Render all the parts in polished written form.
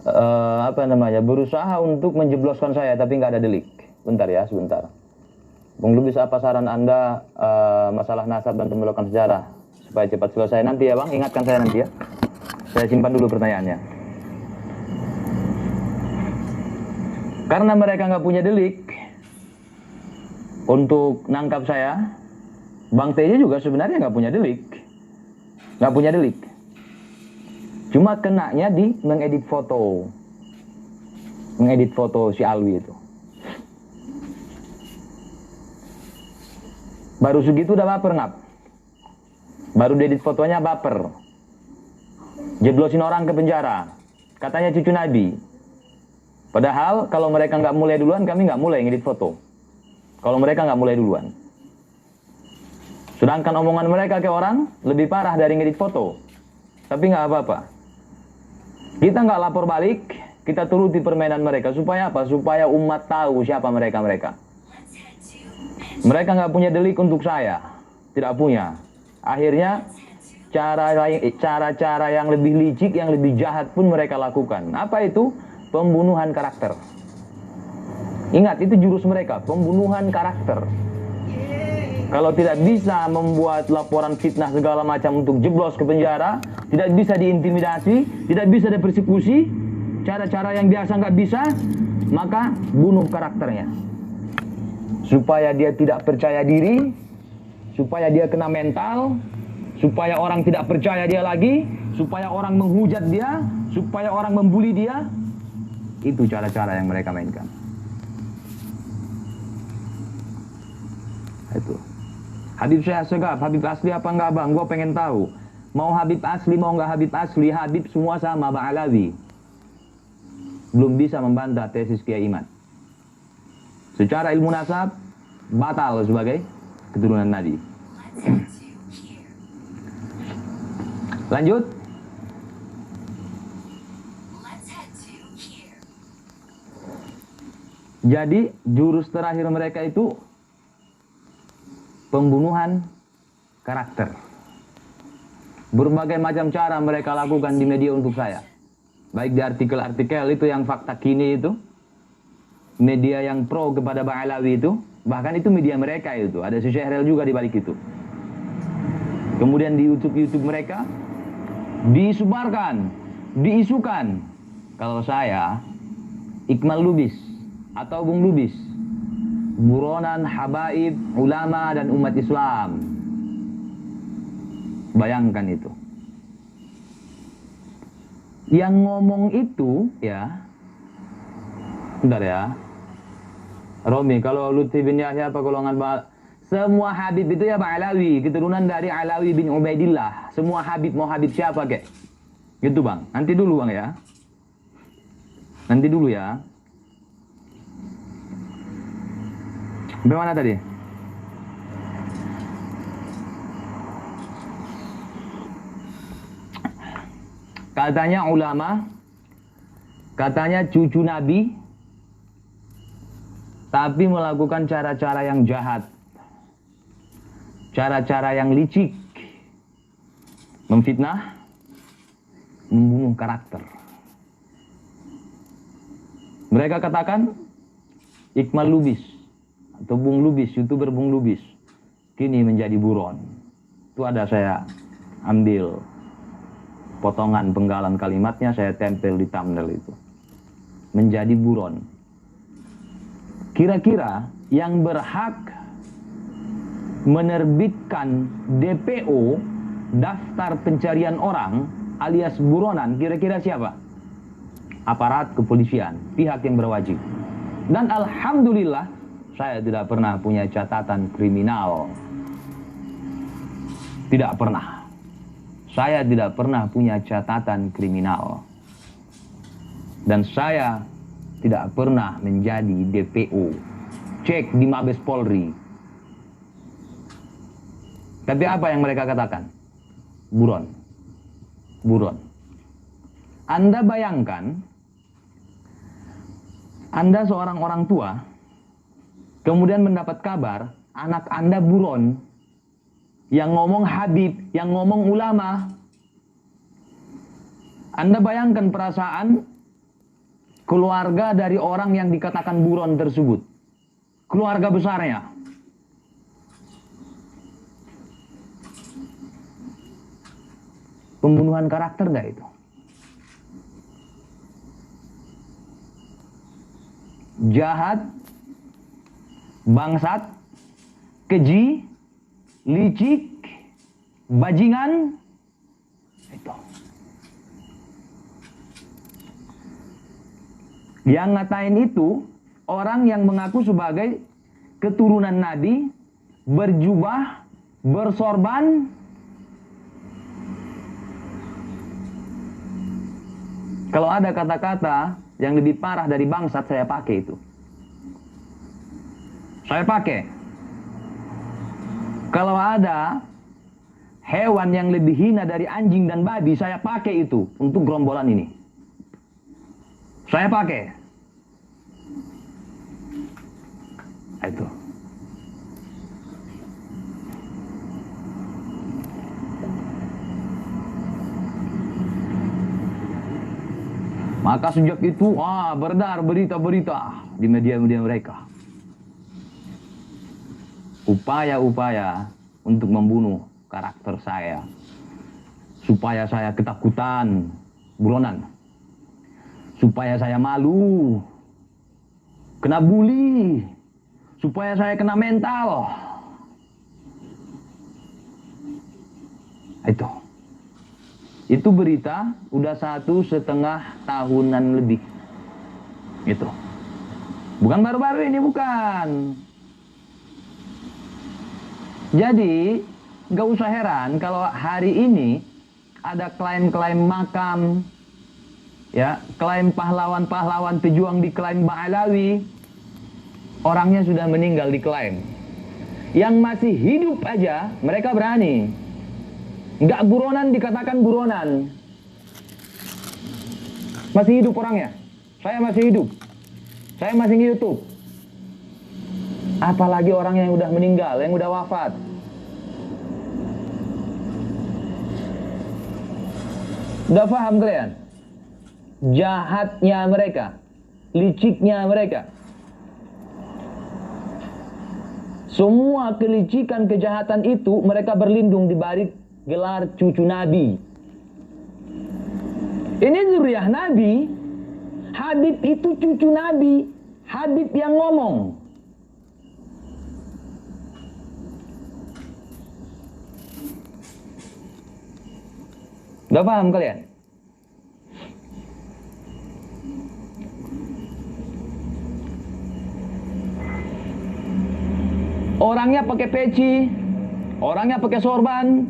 apa namanya, berusaha untuk menjebloskan saya, tapi nggak ada delik. Bentar ya, sebentar. Bung Lubis, apa saran Anda masalah nasab dan pembelokan sejarah supaya cepat selesai? Nanti ya Bang, ingatkan saya nanti ya. Saya simpan dulu pertanyaannya. Karena mereka nggak punya delik untuk nangkap saya, Bang TJ juga sebenarnya nggak punya delik. Nggak punya delik. Cuma kenanya di mengedit foto. Mengedit foto si Alwi itu. Baru segitu udah baper ngap. Baru diedit fotonya baper. Jeblosin orang ke penjara. Katanya cucu Nabi. Padahal kalau mereka nggak mulai duluan, kami nggak mulai ngedit foto. Kalau mereka nggak mulai duluan. Sedangkan omongan mereka ke orang lebih parah dari ngedit foto. Tapi nggak apa-apa. Kita nggak lapor balik, kita turuti permainan mereka. Supaya apa? Supaya umat tahu siapa mereka-mereka. Mereka nggak punya delik untuk saya, tidak punya. Akhirnya cara-cara yang lebih licik, yang lebih jahat pun mereka lakukan. Apa itu? Pembunuhan karakter. Ingat, itu jurus mereka, pembunuhan karakter. Kalau tidak bisa membuat laporan fitnah segala macam untuk jeblos ke penjara, tidak bisa diintimidasi, tidak bisa dipersekusi, cara-cara yang biasa nggak bisa, maka bunuh karakternya. Supaya dia tidak percaya diri, supaya dia kena mental, supaya orang tidak percaya dia lagi, supaya orang menghujat dia, supaya orang membuli dia. Itu cara-cara yang mereka mainkan. Itu. Habib Syekh Segaf, Habib asli apa enggak Bang? Gue pengen tahu. Mau Habib asli, mau enggak Habib asli, Habib semua sama Bang Alawi. Belum bisa membantah tesis Kiai Iman. Secara ilmu nasab, batal sebagai keturunan Nabi. Lanjut. Jadi, jurus terakhir mereka itu pembunuhan karakter. Berbagai macam cara mereka lakukan di media untuk saya. Baik di artikel-artikel itu yang fakta kini itu, media yang pro kepada Bang Alawi itu, bahkan itu media mereka itu, ada si Syehrel juga di balik itu. Kemudian di YouTube mereka disebarkan, diisukan kalau saya Ikmal Lubis atau Bung Lubis, buronan habaib, ulama dan umat Islam. Bayangkan itu. Yang ngomong itu ya, bentar ya, Romi, kalau Lutfi bin Yahya apa golongan semua Habib itu ya Bang Alawi, keturunan dari Alawi bin Ubaidillah. Semua Habib, mau Habib siapa kek? Gitu Bang, nanti dulu Bang ya. Nanti dulu ya. Bagaimana tadi? Katanya ulama, katanya cucu Nabi, tapi melakukan cara-cara yang jahat, cara-cara yang licik, memfitnah, membunuh karakter. Mereka katakan Ikmal Lubis atau Bung Lubis, YouTuber Bung Lubis, kini menjadi buron. Itu ada saya ambil potongan penggalan kalimatnya, saya tempel di thumbnail itu. Menjadi buron. Kira-kira yang berhak menerbitkan DPO, daftar pencarian orang alias buronan, kira-kira siapa? Aparat kepolisian, pihak yang berwajib. Dan alhamdulillah saya tidak pernah punya catatan kriminal. Tidak pernah. Saya tidak pernah punya catatan kriminal. Dan saya tidak pernah menjadi DPO. Cek di Mabes Polri. Tapi apa yang mereka katakan? Buron. Buron. Anda bayangkan, Anda seorang orang tua, kemudian mendapat kabar, anak Anda buron, yang ngomong Habib, yang ngomong ulama. Anda bayangkan perasaan keluarga dari orang yang dikatakan buron tersebut. Keluarga besarnya. Pembunuhan karakter nggak itu? Jahat, bangsat, keji, licik, bajingan, itu. Yang ngatain itu orang yang mengaku sebagai keturunan Nabi, berjubah, bersorban. Kalau ada kata-kata yang lebih parah dari bangsat, saya pakai itu. Saya pakai. Kalau ada hewan yang lebih hina dari anjing dan babi, saya pakai itu untuk gerombolan ini. Saya pakai. Itu. Maka sejak itu, beredar berita-berita di media-media mereka. Upaya-upaya untuk membunuh karakter saya. Supaya saya ketakutan, buronan. Supaya saya malu, kena bully. Supaya saya kena mental. Itu berita udah 1,5 tahunan lebih. Itu. Bukan baru-baru ini, bukan. Jadi, gak usah heran kalau hari ini ada klaim-klaim makam, ya, klaim pahlawan-pahlawan pejuang diklaim Ba'alawi, orangnya sudah meninggal diklaim. Yang masih hidup aja mereka berani. Nggak buronan dikatakan buronan. Masih hidup orangnya. Saya masih hidup. Saya masih nge-YouTube. Apalagi orang yang udah meninggal, yang udah wafat. Udah paham kalian? Jahatnya mereka. Liciknya mereka. Semua kelicikan, kejahatan itu mereka berlindung di balik gelar cucu Nabi. Ini zuriyah Nabi. Habib itu cucu Nabi. Habib yang ngomong. Udah paham kalian? Orangnya pakai peci, orangnya pakai sorban,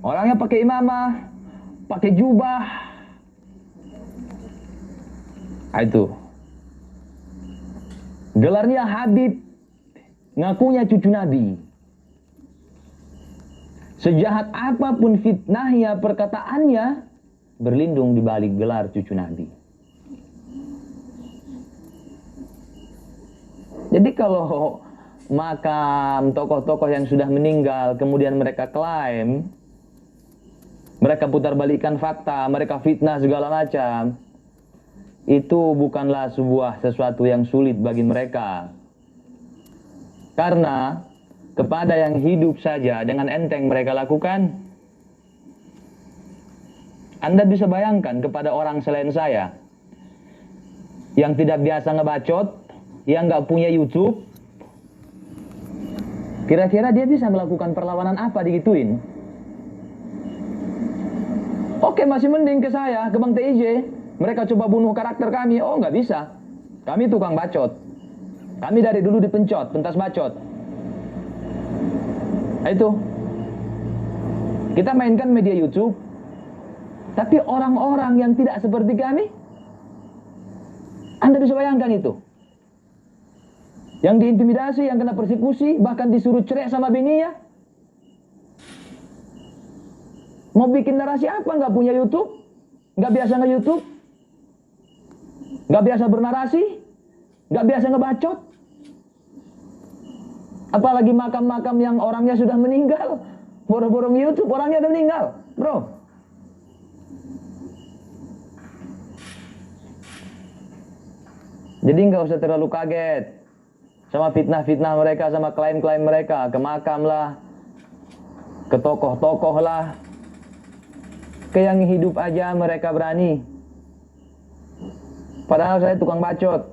orangnya pakai imamah, pakai jubah. Itu. Gelarnya Habib, ngakunya cucu Nabi. Sejahat apapun fitnahnya, perkataannya, berlindung di balik gelar cucu Nabi. Jadi kalau makam tokoh-tokoh yang sudah meninggal, kemudian mereka klaim, mereka putar balikan fakta, mereka fitnah segala macam, itu bukanlah sesuatu yang sulit bagi mereka. Karena kepada yang hidup saja dengan enteng mereka lakukan. Anda bisa bayangkan kepada orang selain saya yang tidak biasa ngebacot, yang nggak punya YouTube, kira-kira dia bisa melakukan perlawanan apa digituin? Oke, masih mending ke saya, ke Bang TIJ. Mereka coba bunuh karakter kami. Oh, nggak bisa. Kami tukang bacot. Kami dari dulu dipencot, pentas bacot. Itu. Kita mainkan media YouTube. Tapi orang-orang yang tidak seperti kami, Anda bisa bayangkan itu. Yang diintimidasi, yang kena persekusi, bahkan disuruh cerai sama bininya. Mau bikin narasi apa? Nggak punya YouTube? Nggak biasa nge-YouTube? Nggak biasa bernarasi? Nggak biasa ngebacot? Apalagi makam-makam yang orangnya sudah meninggal. Boro-boro nge-YouTube, orangnya udah meninggal. Bro. Jadi nggak usah terlalu kaget sama fitnah-fitnah mereka, sama klaim-klaim mereka. Ke makam lah, ke tokoh-tokoh lah, ke yang hidup aja mereka berani. Padahal saya tukang bacot.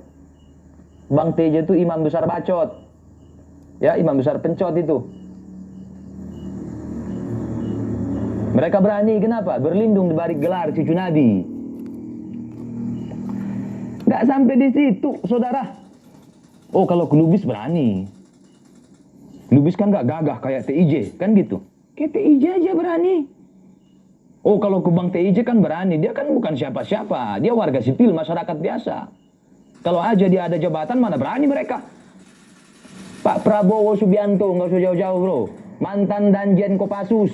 Bang TJ itu imam besar bacot. Ya, imam besar pencot itu. Mereka berani, kenapa? Berlindung di balik gelar cucu Nabi. Nggak sampai di situ, saudara. Oh, kalau ke Lubis berani. Lubis kan nggak gagah kayak TIJ, kan gitu. Kayak TIJ aja berani. Oh, kalau ke Bang TIJ kan berani. Dia kan bukan siapa-siapa. Dia warga sipil, masyarakat biasa. Kalau aja dia ada jabatan, mana berani mereka. Pak Prabowo Subianto, nggak usah jauh-jauh bro. Mantan Danjen Kopassus.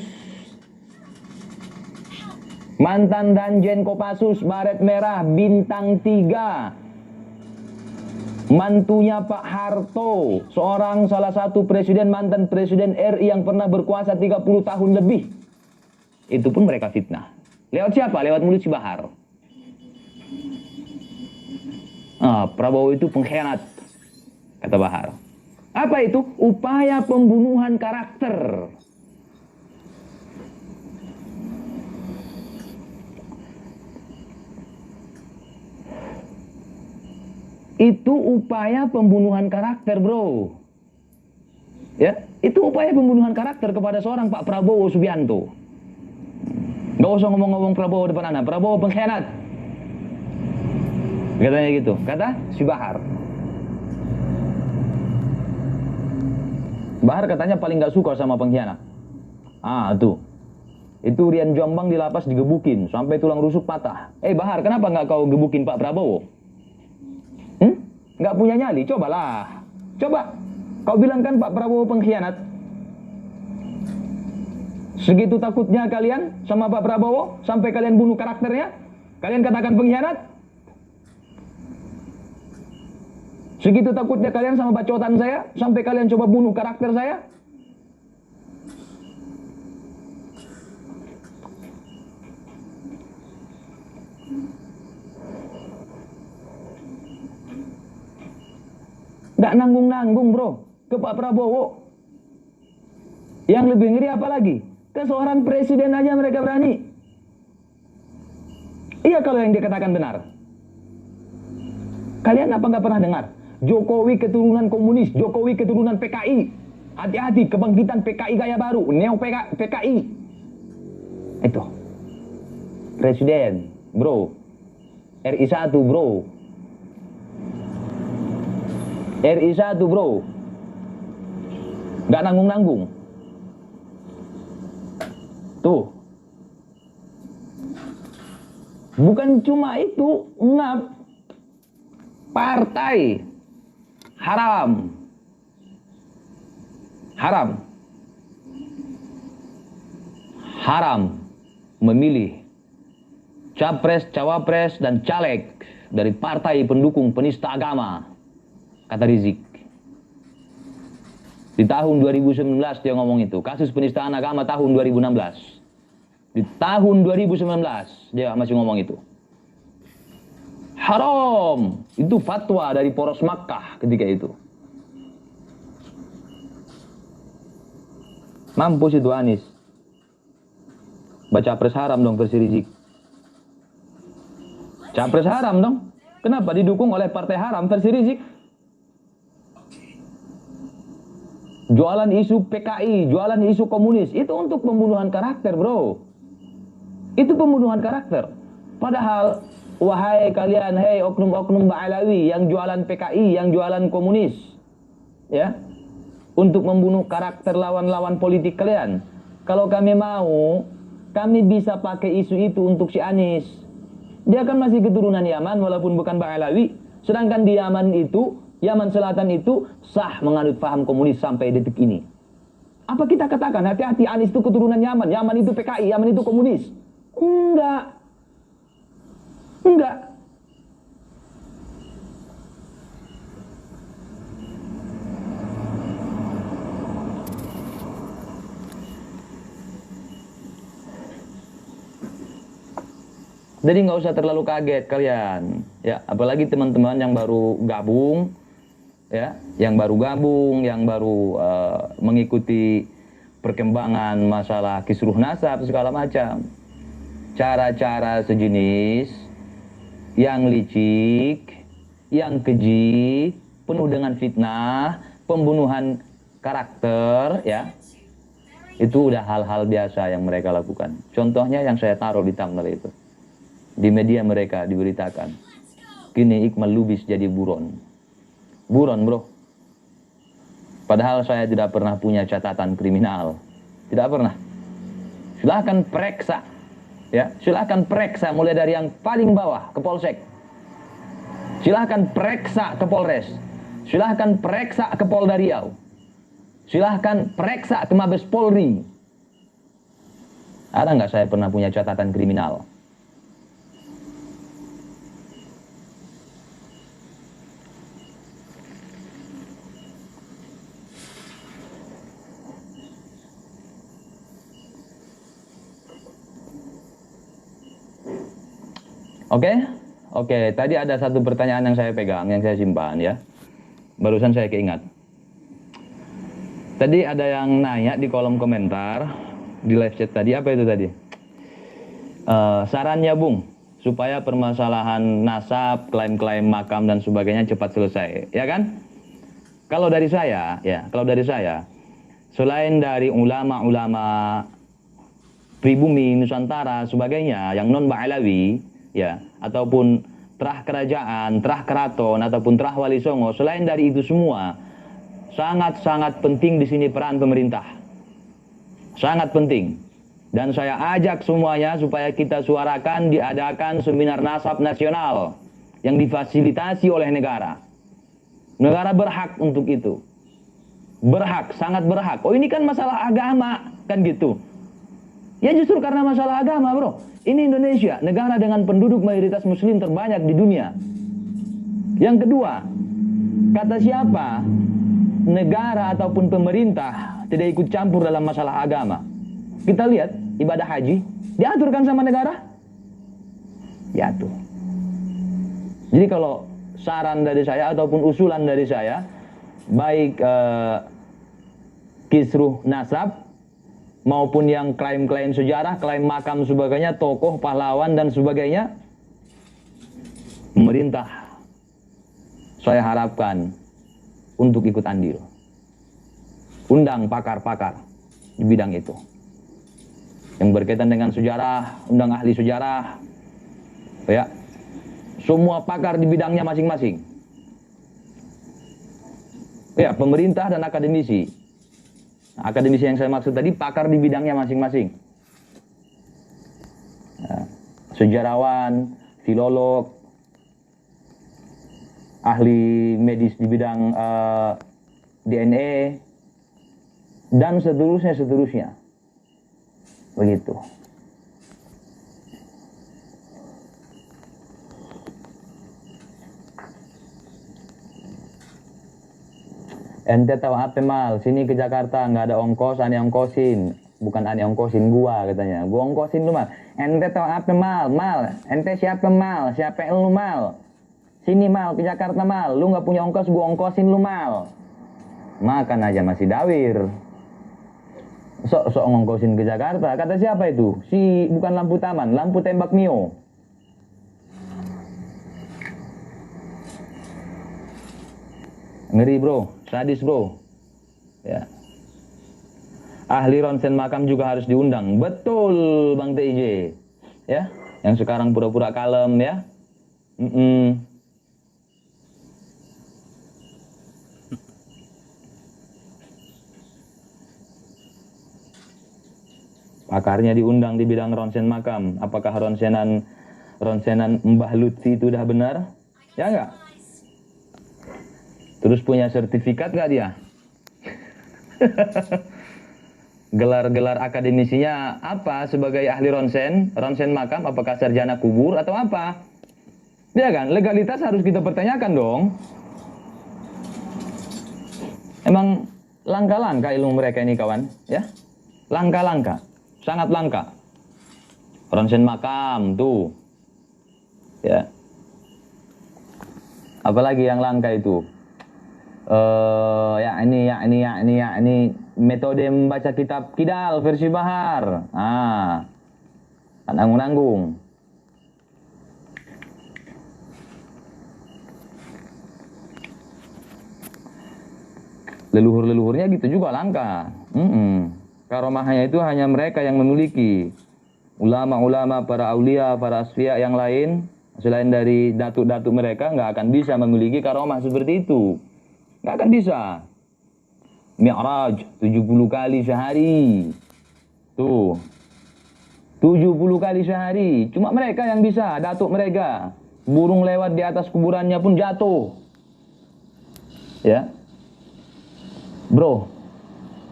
Mantan Danjen Kopassus, baret merah, bintang 3. Mantunya Pak Harto, seorang salah satu presiden, mantan presiden RI yang pernah berkuasa 30 tahun lebih. Itu pun mereka fitnah. Lewat siapa? Lewat mulut si Bahar. Prabowo itu pengkhianat, kata Bahar. Apa itu? Upaya pembunuhan karakter. Itu upaya pembunuhan karakter, bro. Ya, itu upaya pembunuhan karakter kepada seorang Pak Prabowo Subianto. Gak usah ngomong-ngomong Prabowo depan anak. Prabowo pengkhianat. Katanya gitu. Kata si Bahar. Bahar katanya paling gak suka sama pengkhianat. Tuh. Itu Rian Jombang di lapas digebukin sampai tulang rusuk patah. Bahar, kenapa gak kau gebukin Pak Prabowo? Gak punya nyali? Cobalah. Coba. Kau bilang kan Pak Prabowo pengkhianat. Segitu takutnya kalian sama Pak Prabowo sampai kalian bunuh karakternya? Kalian katakan pengkhianat? Segitu takutnya kalian sama bacotan saya sampai kalian coba bunuh karakter saya? Gak nanggung-nanggung bro ke Pak Prabowo. Yang lebih ngeri apa lagi? Ke seorang presiden aja mereka berani. Iya kalau yang dia katakan benar. Kalian apa nggak pernah dengar? Jokowi keturunan komunis, Jokowi keturunan PKI. Hati-hati, kebangkitan PKI gaya baru, neo PKI. Itu. Presiden, bro. RI 1, bro. RI 1, bro. Nggak nanggung-nanggung. Tuh. Bukan cuma itu, ngap. Partai haram. Haram. Haram memilih capres, cawapres, dan caleg dari partai pendukung penista agama, kata Rizik. Di tahun 2019 dia ngomong itu, kasus penistaan agama tahun 2016. Di tahun 2019 dia masih ngomong itu. Haram. Itu fatwa dari Poros Makkah ketika itu. Mampus itu Anies. Baca capres haram dong versi Rizik. Capres haram dong. Kenapa didukung oleh partai haram versi Rizik? Jualan isu PKI, jualan isu komunis. Itu untuk pembunuhan karakter, bro. Itu pembunuhan karakter. Padahal, wahai kalian, hei oknum-oknum Ba'alawi yang jualan PKI, yang jualan komunis, ya, untuk membunuh karakter lawan-lawan politik kalian. Kalau kami mau, kami bisa pakai isu itu untuk si Anies. Dia kan masih keturunan Yaman walaupun bukan Ba'alawi. Sedangkan di Yaman itu, Yaman Selatan itu sah menganut paham komunis sampai detik ini. Apa kita katakan hati-hati Anies itu keturunan Yaman, Yaman itu PKI, Yaman itu komunis? Enggak. Enggak. Jadi nggak usah terlalu kaget kalian, ya. Apalagi teman-teman yang baru gabung, ya, yang baru mengikuti perkembangan masalah kisruh nasab segala macam. Cara-cara sejenis yang licik, yang keji, penuh dengan fitnah, pembunuhan karakter, ya. Itu udah hal-hal biasa yang mereka lakukan. Contohnya yang saya taruh di thumbnail itu. Di media mereka diberitakan. Kini Iqmal Lubis jadi buron. Buron, bro. Padahal saya tidak pernah punya catatan kriminal. Tidak pernah. Silahkan periksa. Ya, silahkan periksa mulai dari yang paling bawah ke Polsek. Silahkan periksa ke Polres. Silahkan periksa ke Polda Riau. Silahkan periksa ke Mabes Polri. Ada nggak saya pernah punya catatan kriminal? Oke, tadi ada satu pertanyaan yang saya pegang, yang saya simpan ya. Barusan saya keingat. Tadi ada yang nanya di kolom komentar, di live chat tadi, apa itu tadi? Sarannya Bung, supaya permasalahan nasab, klaim-klaim makam dan sebagainya cepat selesai, ya kan? Kalau dari saya, selain dari ulama-ulama pribumi Nusantara sebagainya yang non Ba'alawi, ya, ataupun terah kerajaan, terah keraton ataupun terah wali songo, selain dari itu semua, sangat-sangat penting di sini peran pemerintah. Sangat penting. Dan saya ajak semuanya supaya kita suarakan diadakan seminar nasab nasional yang difasilitasi oleh negara. Negara berhak untuk itu. Berhak, sangat berhak. Oh, ini kan masalah agama, kan gitu. Ya justru karena masalah agama, bro. Ini Indonesia, negara dengan penduduk mayoritas muslim terbanyak di dunia. Yang kedua, kata siapa? Negara ataupun pemerintah tidak ikut campur dalam masalah agama. Kita lihat ibadah haji diaturkan sama negara, diatur. Jadi kalau saran dari saya ataupun usulan dari saya, baik kisruh nasab maupun yang klaim-klaim sejarah, klaim makam sebagainya, tokoh, pahlawan dan sebagainya, pemerintah saya harapkan untuk ikut andil. Undang pakar-pakar di bidang itu. Yang berkaitan dengan sejarah, undang ahli sejarah. Ya. Semua pakar di bidangnya masing-masing. Ya, pemerintah dan akademisi. Akademisi yang saya maksud tadi pakar di bidangnya masing-masing. Ya. Sejarawan, filolog, ahli medis di bidang DNA, dan seterusnya. Begitu. Ente tahu apa mal? Sini ke Jakarta nggak ada ongkos, ane ongkosin. Bukan ane ongkosin gua katanya. Gua ongkosin lu mal. Ente tahu apa mal? Mal. Ente siapa mal? Siapa lu mal? Sini mal ke Jakarta mal. Lu nggak punya ongkos, gua ongkosin lu mal. Makan aja masih dawir. Sok-sok ngongkosin ke Jakarta. Kata siapa itu? Si bukan lampu taman, lampu tembak Mio. Ngeri bro, sadis bro. Ya. Ahli ronsen makam juga harus diundang. Betul Bang TIJ. Ya, yang sekarang pura-pura kalem ya. Pakarnya diundang di bidang ronsen makam. Apakah ronsenan Mbah Lutfi itu udah benar? Ya enggak? Terus punya sertifikat nggak dia? Gelar-gelar akademisinya apa sebagai ahli ronsen makam? Apakah sarjana kubur atau apa? Ya kan? Legalitas harus kita pertanyakan dong. Emang langka-langka ilmu mereka ini kawan, ya? Langka-langka. Sangat langka. Ronsen makam tuh. Ya. Apalagi yang langka itu? Ini metode membaca kitab Kidal versi Bahar. Nanggung-nanggung. Leluhur-leluhurnya gitu juga langka. Karomahnya itu hanya mereka yang memiliki. Ulama-ulama, para aulia, para asfiya yang lain, selain dari datuk-datuk mereka, nggak akan bisa memiliki karomah seperti itu. Nggak akan bisa. Mi'raj 70 kali sehari. Tuh. 70 kali sehari. Cuma mereka yang bisa, datuk mereka. Burung lewat di atas kuburannya pun jatuh. Ya. Bro,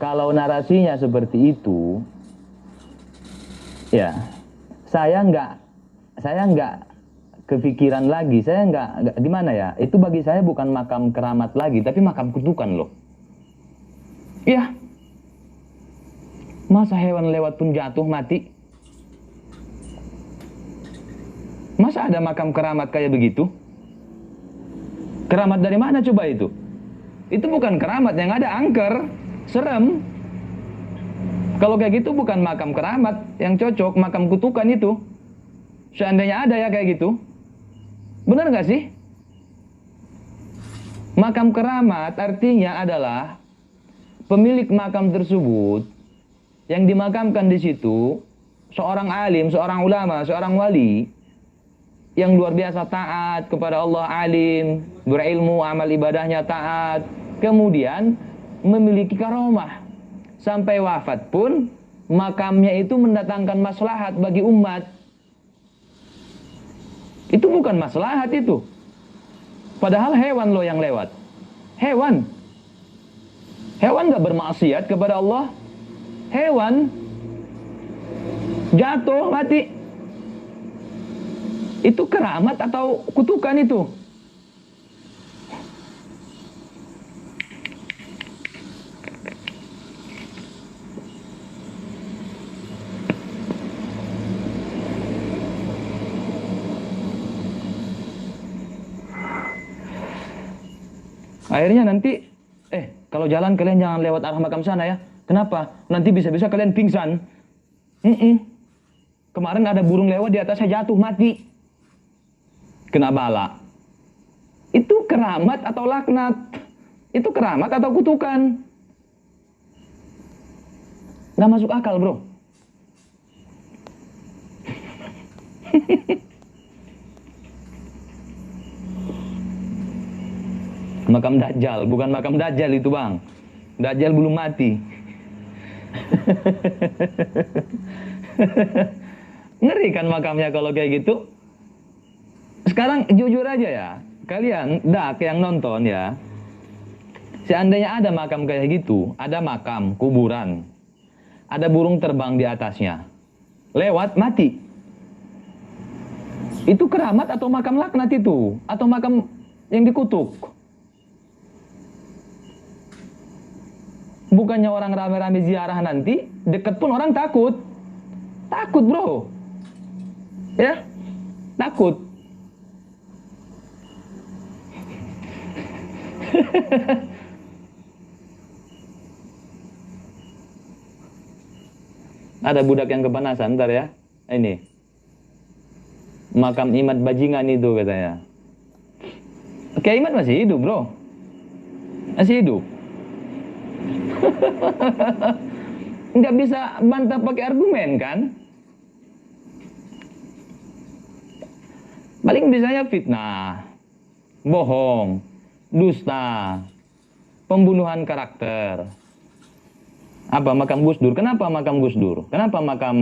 kalau narasinya seperti itu, ya, saya nggak kepikiran lagi, saya nggak di mana ya? Itu bagi saya bukan makam keramat lagi, tapi makam kutukan loh. Ya, masa hewan lewat pun jatuh mati? Masa ada makam keramat kayak begitu? Keramat dari mana coba itu? Itu bukan keramat, yang ada angker, serem. Kalau kayak gitu bukan makam keramat, yang cocok makam kutukan itu. Seandainya ada ya kayak gitu. Benar nggak sih? Makam keramat artinya adalah pemilik makam tersebut yang dimakamkan di situ seorang alim, seorang ulama, seorang wali yang luar biasa taat kepada Allah, alim, berilmu, amal ibadahnya taat, kemudian memiliki karomah. Sampai wafat pun makamnya itu mendatangkan maslahat bagi umat. Itu bukan maslahat itu. Padahal hewan loh yang lewat. Hewan. Hewan gak bermaksiat kepada Allah. Hewan jatuh mati. Itu keramat atau kutukan itu? Akhirnya nanti, kalau jalan kalian jangan lewat arah makam sana ya. Kenapa? Nanti bisa-bisa kalian pingsan. Kemarin ada burung lewat di atasnya jatuh mati. Kena bala. Itu keramat atau laknat? Itu keramat atau kutukan? Nggak masuk akal, bro. Makam Dajjal, bukan makam Dajjal itu bang. Dajjal belum mati. Ngeri kan makamnya kalau kayak gitu. Sekarang jujur aja ya, kalian dak yang nonton ya. Seandainya ada makam kayak gitu, ada makam, kuburan, ada burung terbang di atasnya, lewat mati. Itu keramat atau makam laknat itu? Atau makam yang dikutuk? Bukannya orang rame-rame ziarah nanti, deket pun orang takut. Takut bro. Ya, takut. Ada budak yang kepanasan ntar ya. Ini makam Imad Bajingan itu katanya. Oke, Imad masih hidup bro. Masih hidup. Nggak bisa bantah pakai argumen kan. Paling bisanya fitnah, bohong, dusta, pembunuhan karakter. Apa makam Gus Dur? Kenapa makam Gus Dur? Kenapa makam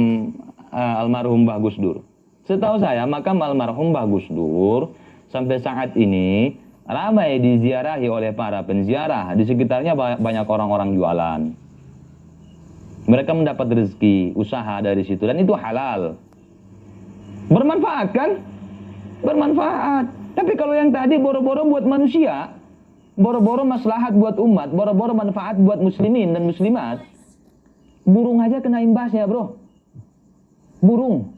almarhum Mbah Gus Dur? Setahu saya makam almarhum Mbah Gus Dur sampai saat ini ramai diziarahi oleh para penziarah. Di sekitarnya banyak orang-orang jualan. Mereka mendapat rezeki, usaha dari situ dan itu halal. Bermanfaat kan? Bermanfaat. Tapi kalau yang tadi boro-boro buat manusia, boro-boro maslahat buat umat, boro-boro manfaat buat muslimin dan muslimat, burung aja kena imbasnya bro. Burung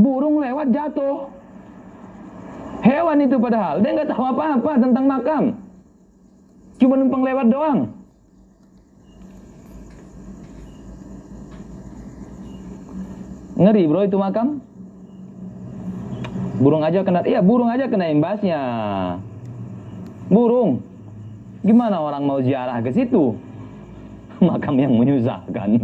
burung lewat jatuh. Hewan itu padahal, dia nggak tahu apa-apa tentang makam. Cuma numpang lewat doang. Ngeri bro itu makam. Burung aja kena, iya burung aja kena imbasnya. Burung. Gimana orang mau ziarah ke situ? Makam yang menyusahkan.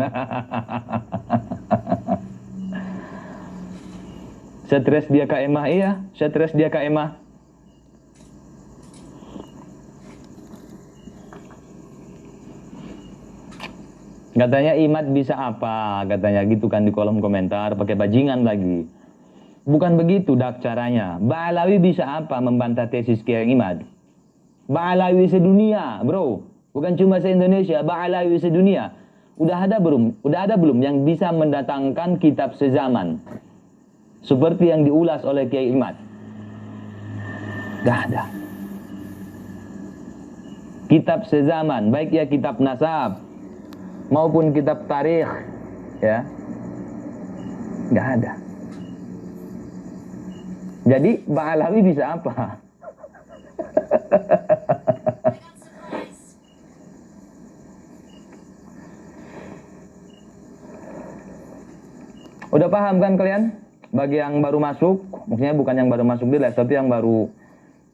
Stres dia Kak Emah, iya, stres dia Kak Emah. Katanya Imad bisa apa? Katanya gitu kan di kolom komentar, pakai bajingan lagi. Bukan begitu dak caranya. Ba'alawi bisa apa membantah tesis Kiai Imad? Ba'alawi sedunia, bro. Bukan cuma se-Indonesia, Ba'alawi sedunia. Udah ada belum yang bisa mendatangkan kitab sezaman? Seperti yang diulas oleh Kiai Imad. Gak ada. Kitab sezaman, baik ya kitab nasab maupun kitab tarikh, ya, nggak ada. Jadi Ba'alawi bisa apa? Udah paham kan kalian? Bagi yang baru masuk, maksudnya bukan yang baru masuk di live, tapi yang baru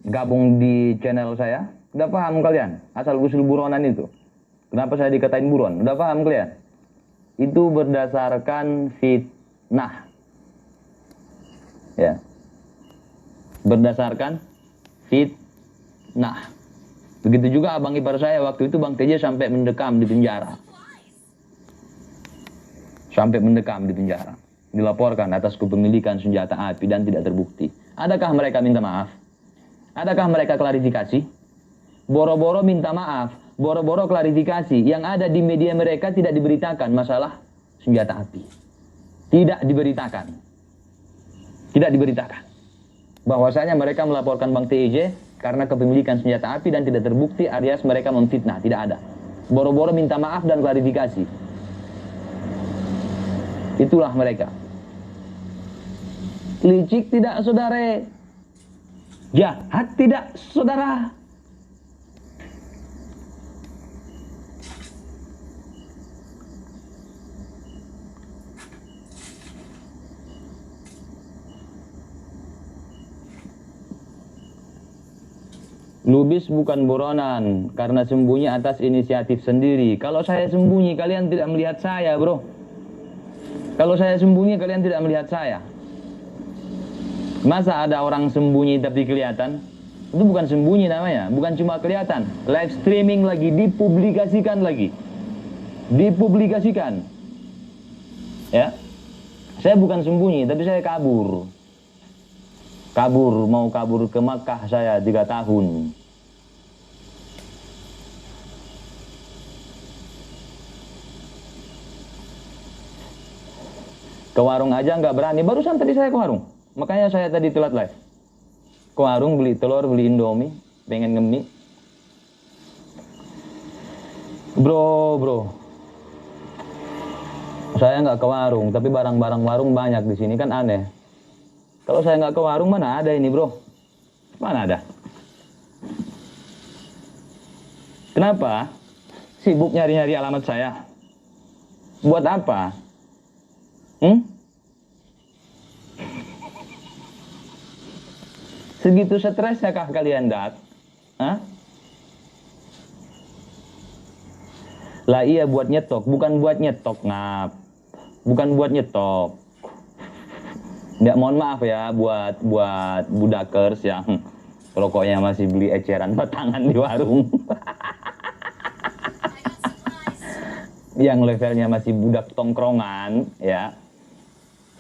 gabung di channel saya, udah paham kalian? Asal usul buronan itu. Kenapa saya dikatain buron? Udah paham kalian? Itu berdasarkan fitnah. Ya. Berdasarkan fitnah. Begitu juga abang ipar saya waktu itu Bang TJ sampai mendekam di penjara. Sampai mendekam di penjara. Dilaporkan atas kepemilikan senjata api dan tidak terbukti. Adakah mereka minta maaf? Adakah mereka klarifikasi? Boro-boro minta maaf, boro-boro klarifikasi. Yang ada di media mereka tidak diberitakan masalah senjata api. Tidak diberitakan. Tidak diberitakan. Bahwasanya mereka melaporkan Bang TJ karena kepemilikan senjata api dan tidak terbukti alias mereka memfitnah. Tidak ada. Boro-boro minta maaf dan klarifikasi. Itulah mereka. Licik tidak saudara? Jahat tidak saudara? Lubis bukan buronan karena sembunyi atas inisiatif sendiri. Kalau saya sembunyi kalian tidak melihat saya, bro. Kalau saya sembunyi kalian tidak melihat saya. Masa ada orang sembunyi tapi kelihatan? Itu bukan sembunyi namanya, bukan cuma kelihatan. Live streaming lagi, dipublikasikan lagi. Dipublikasikan. Ya. Saya bukan sembunyi tapi saya kabur. Mau kabur ke Makkah saya 3 tahun. Ke warung aja nggak berani. Barusan tadi saya ke warung. Makanya saya tadi telat live. Ke warung beli telur, beli Indomie, pengen ngemie. Bro. Saya nggak ke warung, tapi barang-barang warung banyak di sini kan aneh. Kalau saya nggak ke warung, mana ada ini bro? Mana ada? Kenapa? Sibuk nyari-nyari alamat saya. Buat apa? Segitu stresnya kah kalian, Dat? Hah? Lah iya buat nyetok, bukan buat nyetok, ngap. Bukan buat nyetok. Nggak, mohon maaf ya buat budakers yang rokoknya masih beli eceran batangan di warung. Yang levelnya masih budak tongkrongan ya.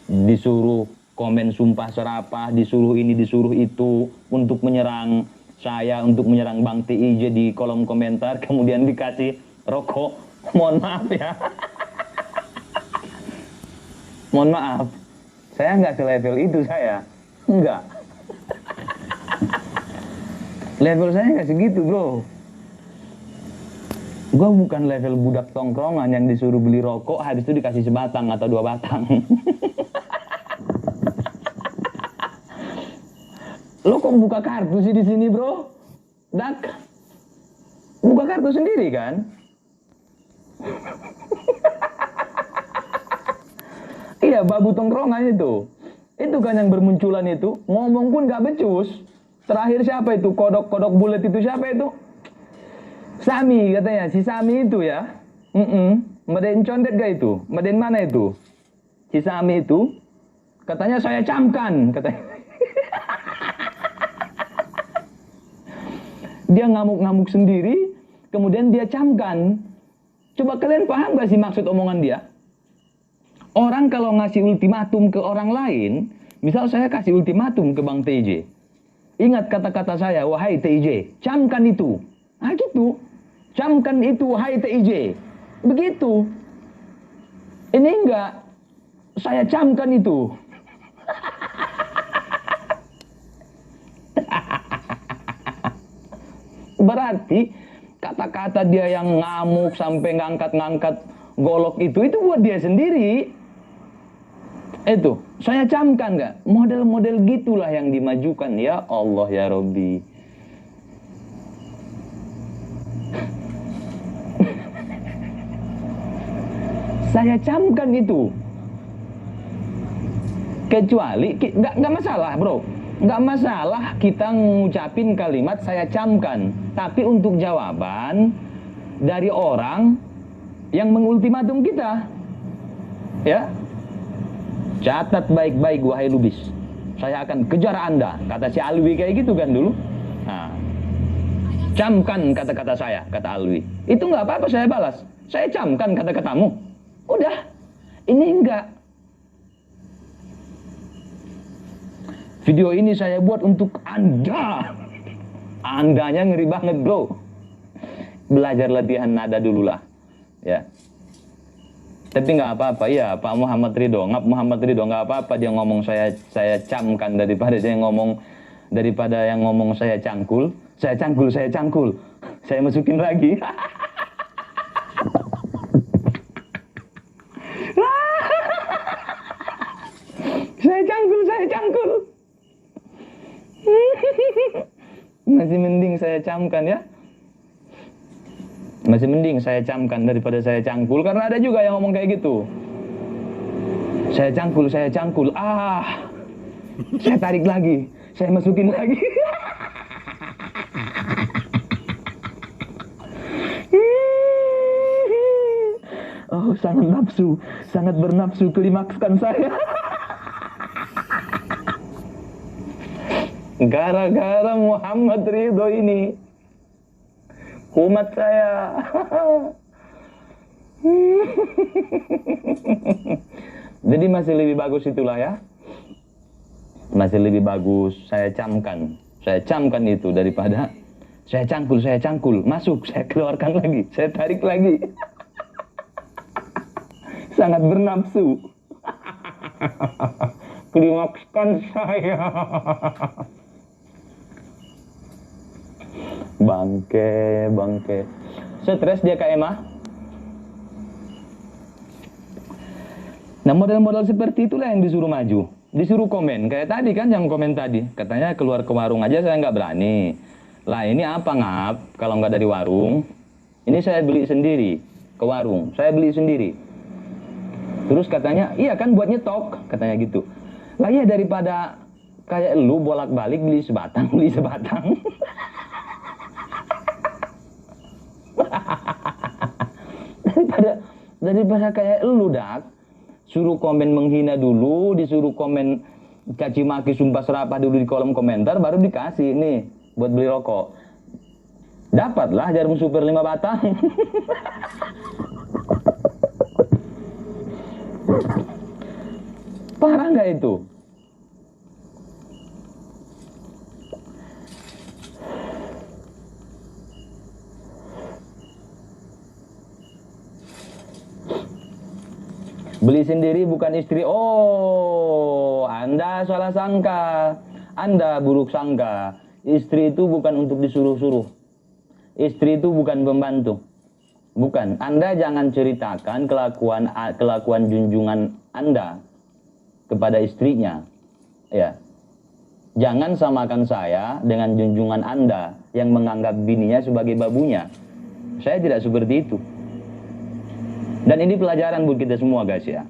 Disuruh komen sumpah serapah, disuruh ini, disuruh itu untuk menyerang saya, untuk menyerang Bang TIJ di kolom komentar, kemudian dikasih rokok. Mohon maaf ya. Mohon maaf. Saya nggak selevel itu saya. Enggak. Level saya nggak segitu bro. Gue bukan level budak tongkrongan yang disuruh beli rokok, habis itu dikasih sebatang atau 2 batang. Lo kok buka kartu sih di sini, bro? Dak, buka kartu sendiri kan? Iya, babu tongkrongan itu. Itu kan yang bermunculan itu. Ngomong pun gak becus. Terakhir siapa itu? Kodok-kodok bulat itu siapa itu? Sami katanya. Si Sami itu ya. Meden condet gak itu? Meden mana itu? Si Sami itu. Katanya saya camkan. Katanya. Dia ngamuk-ngamuk sendiri. Kemudian dia camkan. Coba kalian paham gak sih maksud omongan dia? Orang kalau ngasih ultimatum ke orang lain, misal saya kasih ultimatum ke Bang TJ. Ingat kata-kata saya, wahai TJ, camkan itu. Ah gitu. Camkan itu, wahai TJ. Begitu. Ini enggak. Saya camkan itu. Berarti kata-kata dia yang ngamuk sampai ngangkat-ngangkat golok itu buat dia sendiri. Itu, saya camkan nggak? Model-model gitulah yang dimajukan. Ya Allah ya Robbi. Saya camkan itu. Kecuali, nggak masalah bro. Nggak masalah kita ngucapin kalimat saya camkan. Tapi untuk jawaban dari orang yang mengultimatum kita. Ya. Catat baik-baik wahai Lubis. Saya akan kejar Anda. Kata si Alwi kayak gitu kan dulu. Nah, camkan kata-kata saya, kata Alwi. Itu nggak apa-apa saya balas. Saya camkan kata-katamu. Udah. Ini enggak. Video ini saya buat untuk Anda. Andanya ngeri banget bro. Belajar latihan nada dulu lah. Ya. Tapi nggak apa-apa ya Pak Muhammad Ridho, nggak apa-apa dia ngomong saya camkan daripada dia ngomong saya cangkul, saya masukin lagi. Saya cangkul. Masih mending saya camkan ya. Masih mending saya camkan daripada saya cangkul. Karena ada juga yang ngomong kayak gitu. Saya cangkul. Ah, saya tarik lagi. Saya masukin lagi. Oh, sangat bernafsu klimakskan saya. Gara-gara Muhammad Ridho ini. Umat saya. Jadi masih lebih bagus itulah ya. Masih lebih bagus saya camkan itu daripada saya cangkul, masuk, saya keluarkan lagi, saya tarik lagi. Sangat bernafsu. Klimakskan saya. Bangke. Stres dia Kak Emma. Nah model-model seperti itulah yang disuruh maju. Disuruh komen. Kayak tadi kan yang komen tadi. Katanya keluar ke warung aja saya nggak berani. Lah ini apa ngap kalau nggak dari warung. Ini saya beli sendiri ke warung. Saya beli sendiri. Terus katanya iya kan buat nyetok. Katanya gitu. Lah iya daripada kayak lu bolak-balik beli sebatang. daripada kayak lu Dak, suruh komen menghina dulu, disuruh komen caci maki sumpah serapah dulu di kolom komentar, baru dikasih nih buat beli rokok. Dapatlah jarum super 5 batang. Parah nggak itu? Beli sendiri bukan istri. Oh, Anda salah sangka. Anda buruk sangka. Istri itu bukan untuk disuruh-suruh. Istri itu bukan pembantu. Bukan. Anda jangan ceritakan kelakuan junjungan Anda kepada istrinya. Ya. Jangan samakan saya dengan junjungan Anda yang menganggap bininya sebagai babunya. Saya tidak seperti itu. Dan ini pelajaran buat kita semua guys ya.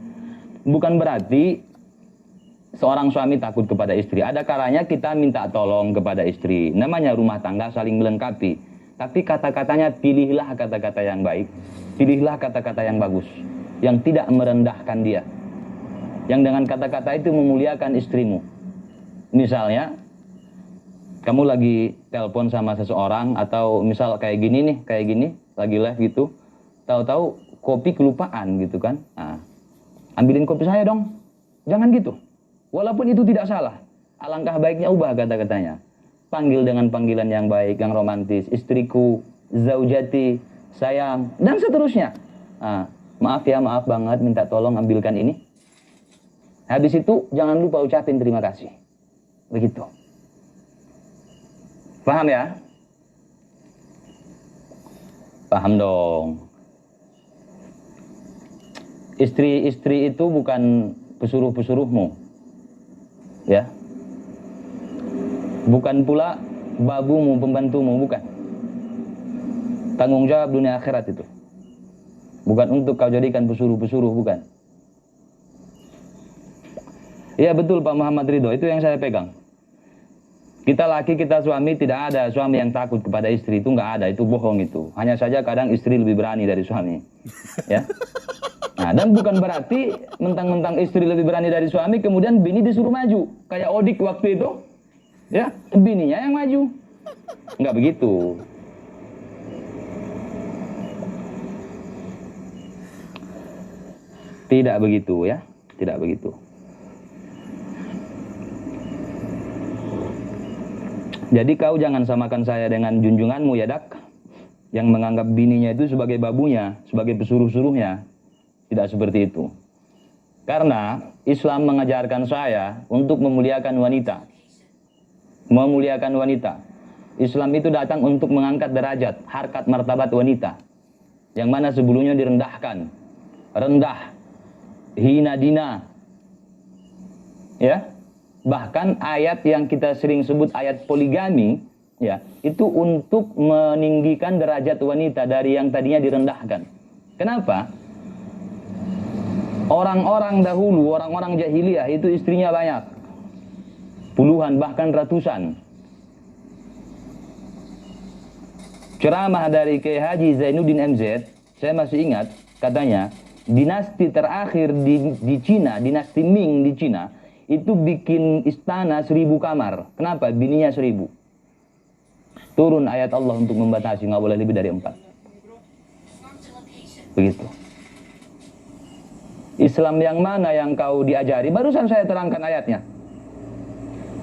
Bukan berarti seorang suami takut kepada istri. Ada kalanya kita minta tolong kepada istri. Namanya rumah tangga saling melengkapi. Tapi kata-katanya pilihlah kata-kata yang baik. Pilihlah kata-kata yang bagus. Yang tidak merendahkan dia. Yang dengan kata-kata itu memuliakan istrimu. Misalnya, kamu lagi telepon sama seseorang, atau misal kayak gini nih, kayak gini, lagi live gitu, tahu-tahu kopi kelupaan gitu kan, nah, ambilin kopi saya dong, jangan gitu. Walaupun itu tidak salah, alangkah baiknya ubah kata-katanya. Panggil dengan panggilan yang baik, yang romantis, istriku, zaujati, sayang, dan seterusnya. Nah, maaf ya, maaf banget, minta tolong ambilkan ini. Habis itu, jangan lupa ucapin terima kasih. Begitu. Paham ya? Paham dong. Istri-istri itu bukan pesuruh-pesuruhmu. Ya. Bukan pula babumu, pembantumu, bukan. Tanggung jawab dunia akhirat itu. Bukan untuk kau jadikan pesuruh-pesuruh, bukan. Iya betul Pak Muhammad Ridho, itu yang saya pegang. Kita laki, kita suami, tidak ada suami yang takut kepada istri, itu nggak ada, itu bohong itu. Hanya saja kadang istri lebih berani dari suami. Ya. Nah, dan bukan berarti mentang-mentang istri lebih berani dari suami, kemudian bini disuruh maju. Kayak Odik waktu itu, ya, bininya yang maju. Nggak begitu. Tidak begitu ya, tidak begitu. Jadi kau jangan samakan saya dengan junjunganmu ya Dak, yang menganggap bininya itu sebagai babunya, sebagai pesuruh-suruhnya. Tidak seperti itu. Karena Islam mengajarkan saya untuk memuliakan wanita. Memuliakan wanita. Islam itu datang untuk mengangkat derajat, harkat martabat wanita. Yang mana sebelumnya direndahkan. Rendah, hina dina. Ya. Bahkan ayat yang kita sering sebut ayat poligami, ya, itu untuk meninggikan derajat wanita dari yang tadinya direndahkan. Kenapa? Orang-orang dahulu, orang-orang jahiliyah itu istrinya banyak. Puluhan, bahkan ratusan. Ceramah dari Kiai Haji Zainuddin MZ, saya masih ingat, katanya, dinasti terakhir di Cina, dinasti Ming di Cina, itu bikin istana 1000 kamar. Kenapa? Bininya 1000. Turun ayat Allah untuk membatasi, nggak boleh lebih dari 4. Begitu. Islam yang mana yang kau diajari? Barusan saya terangkan ayatnya.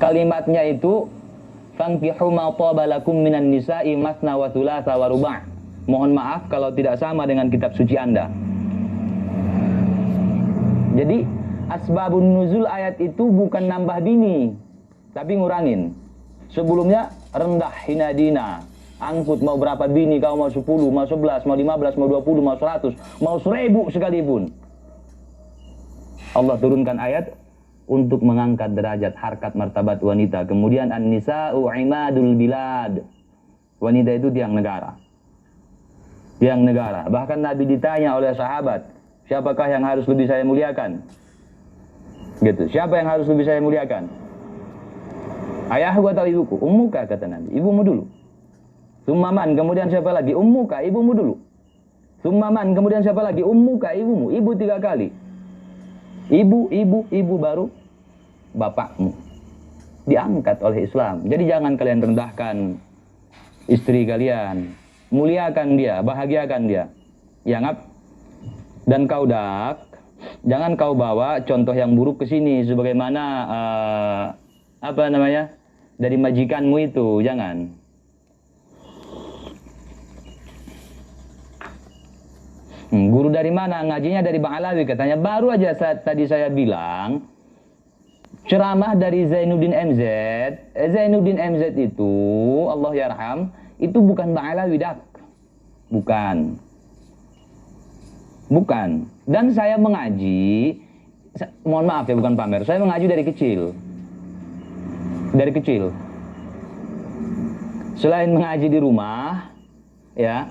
Kalimatnya itu, fankihu ma taba lakum minan nisa'i masna wa thulatha wa ruba'. Mohon maaf kalau tidak sama dengan kitab suci Anda. Jadi asbabun nuzul ayat itu bukan nambah bini, tapi ngurangin. Sebelumnya rendah, hina dina, angkut mau berapa bini, kau mau 10, mau 11, mau 15, mau 20, mau 100, mau 1000 sekalipun. Allah turunkan ayat untuk mengangkat derajat harkat martabat wanita. Kemudian an-nisa'u imadul bilad. Wanita itu tiang negara. Tiang negara. Bahkan Nabi ditanya oleh sahabat, siapakah yang harus lebih saya muliakan? Gitu. Siapa yang harus lebih saya muliakan? Ayahku atau ibuku? Ummuka, kata Nabi. Ibumu dulu. Summaman, kemudian siapa lagi? Ummuka, ibumu dulu. Summaman, kemudian siapa lagi? Ummuka, ibumu. Ibu 3 kali. Ibu baru bapakmu. Diangkat oleh Islam. Jadi jangan kalian rendahkan istri kalian. Muliakan dia, bahagiakan dia. Ya ngap. Dan kau Dak, jangan kau bawa contoh yang buruk ke sini sebagaimana dari majikanmu itu, jangan. Guru dari mana? Ngajinya dari Bang Alawi katanya. Baru aja tadi saya bilang ceramah dari Zainuddin MZ. Zainuddin MZ itu Allah yarham, itu bukan Bang Alawi Dak. Bukan. Dan saya mengaji, mohon maaf ya bukan pamer, saya mengaji dari kecil. dari kecil. Selain mengaji di rumah, ya,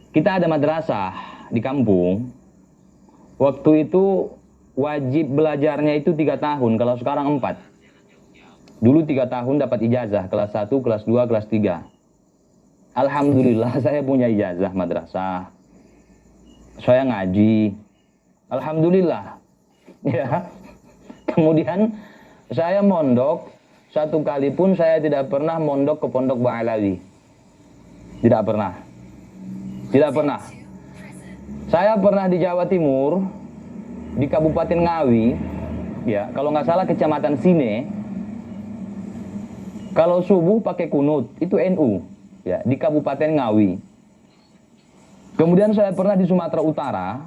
kita ada madrasah di kampung. Waktu itu wajib belajarnya itu 3 tahun, kalau sekarang 4. Dulu 3 tahun dapat ijazah, kelas 1, kelas 2, kelas 3. Alhamdulillah saya punya ijazah madrasah. Saya ngaji. Alhamdulillah. Ya. Kemudian saya mondok, satu kali pun saya tidak pernah mondok ke pondok Ba'alawi. Tidak pernah. Tidak pernah. Saya pernah di Jawa Timur, di Kabupaten Ngawi, ya, kalau nggak salah Kecamatan Sine. Kalau subuh pakai kunut, itu NU, ya, di Kabupaten Ngawi. Kemudian saya pernah di Sumatera Utara,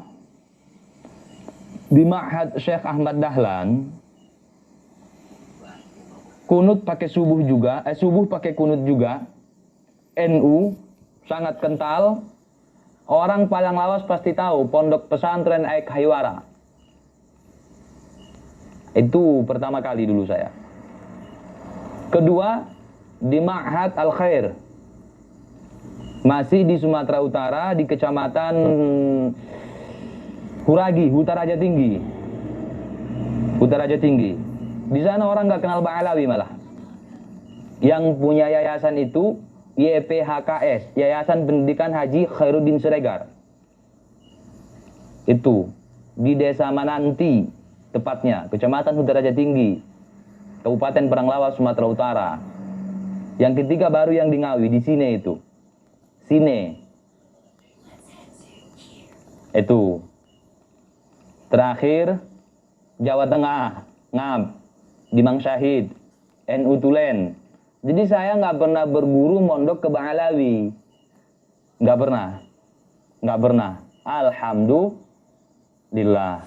di Ma'had Syekh Ahmad Dahlan, kunut pakai subuh juga, subuh pakai kunut juga, NU, sangat kental. Orang Padang Lawas pasti tahu, Pondok Pesantren Aik Haywara. Itu pertama kali dulu saya. Kedua, di Ma'had Al-Khair. Masih di Sumatera Utara, di Kecamatan Huragi, Hutaraja Tinggi. Hutaraja Tinggi. Di sana orang nggak kenal Ba'alawi malah. Yang punya yayasan itu YPHKS, Yayasan Pendidikan Haji Khairuddin Siregar. Itu di Desa Mananti, tepatnya Kecamatan Hutaraja Tinggi, Kabupaten Paranglawas, Sumatera Utara. Yang ketiga baru yang di Ngawi, di Sine itu. Sine. Itu. Terakhir Jawa Tengah, Ngab, di Mang Syahid, NU Tulen. Jadi saya nggak pernah berguru mondok ke Ba'alawi. Nggak pernah. Nggak pernah. Alhamdulillah.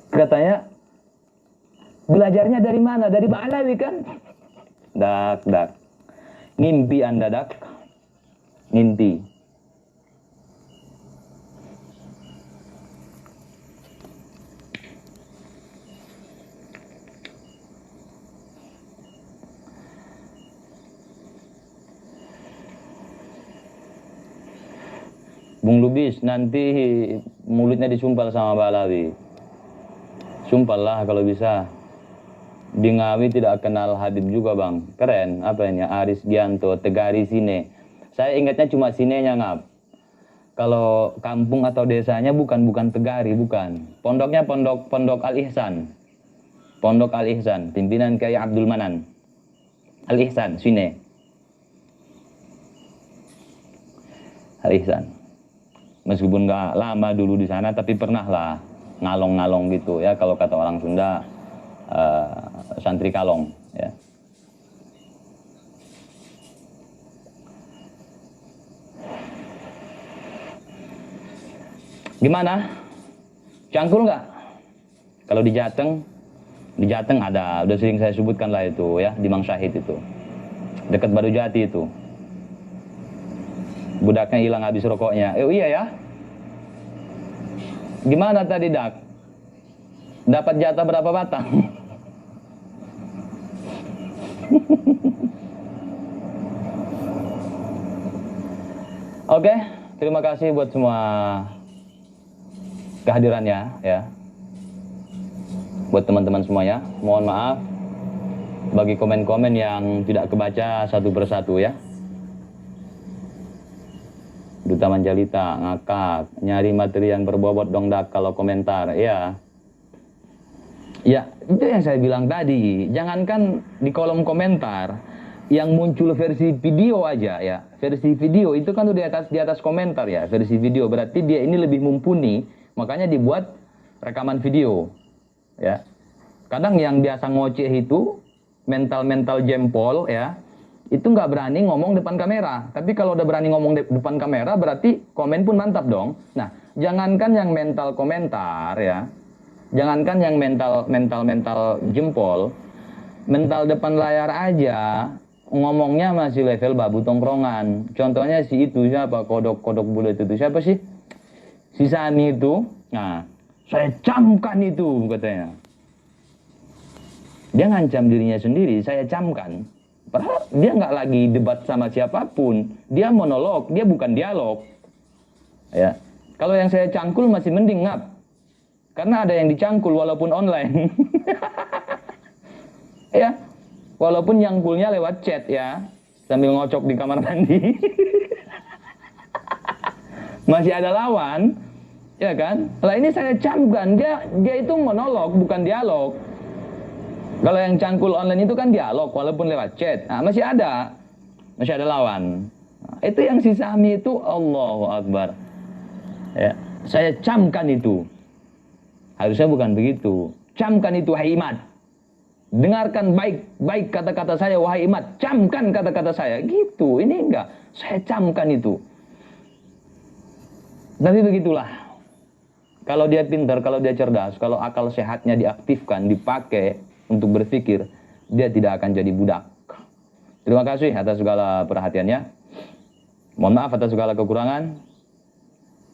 Katanya, belajarnya dari mana? Dari Ba'alawi kan? Dak. Ngimpi Anda, dak. Ngimpi. Bung Lubis, nanti mulutnya disumpal sama Ba'alawi. Sumpallah kalau bisa. Di Ngawi tidak kenal Habib juga, Bang. Keren, apa ini? Aris Gianto, Tegari Sine. Saya ingatnya cuma Sinenya, Ngap. Kalau kampung atau desanya bukan Tegari, bukan. Pondoknya Pondok Al-Ihsan. Pondok Al-Ihsan, pimpinan Kiai Abdul Manan. Al-Ihsan, Sine. Al-Ihsan. Meskipun nggak lama dulu di sana, tapi pernah lah ngalong-ngalong gitu ya. Kalau kata orang Sunda, santri kalong. Ya. Gimana? Cangkul nggak? Kalau di Jateng ada, udah sering saya sebutkan lah itu ya, di Mang Syahid itu, dekat Badujati itu. Budaknya hilang habis rokoknya. Iya ya. Gimana tadi, Dak? Dapat jatah berapa batang? Oke, terima kasih buat semua kehadirannya ya. Buat teman-teman semuanya, mohon maaf bagi komen-komen yang tidak kebaca satu persatu ya. Duta Manjalita, ngakak, nyari materi yang berbobot dong, Dak, kalau komentar. Ya, itu yang saya bilang tadi. Jangankan di kolom komentar, yang muncul versi video aja ya. Versi video itu kan udah di atas komentar ya, versi video. Berarti dia ini lebih mumpuni, makanya dibuat rekaman video. Ya. Kadang yang biasa ngoceh itu, mental-mental jempol ya, itu nggak berani ngomong depan kamera. Tapi kalau udah berani ngomong depan kamera, berarti komen pun mantap dong. Nah, jangankan yang mental komentar ya, jangankan yang mental jempol, mental depan layar aja ngomongnya masih level babu tongkrongan. Contohnya si itu siapa, kodok bulat itu siapa sih? Si Sani itu. Nah, saya camkan itu katanya. Dia ngancam dirinya sendiri, saya camkan. Padahal dia nggak lagi debat sama siapapun. Dia monolog, dia bukan dialog. Ya. Kalau yang saya cangkul masih mending, ngap. Karena ada yang dicangkul walaupun online. Ya. Walaupun nyangkulnya lewat chat ya. Sambil ngocok di kamar mandi. Masih ada lawan. Ya kan? Lah ini saya camkan, dia itu monolog bukan dialog. Kalau yang cangkul online itu kan dialog walaupun lewat chat. Nah, masih ada lawan. Nah, itu yang si Sami itu Allahu Akbar. Ya, saya camkan itu. Harusnya bukan begitu. Camkan itu wahai Imad. Dengarkan baik-baik kata-kata saya wahai Imad. Camkan kata-kata saya. Gitu. Ini enggak. Saya camkan itu. Tapi begitulah. Kalau dia pintar, kalau dia cerdas, kalau akal sehatnya diaktifkan, dipakai untuk berpikir, dia tidak akan jadi budak. Terima kasih atas segala perhatiannya. Mohon maaf atas segala kekurangan.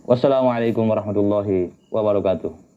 Wassalamualaikum warahmatullahi wabarakatuh.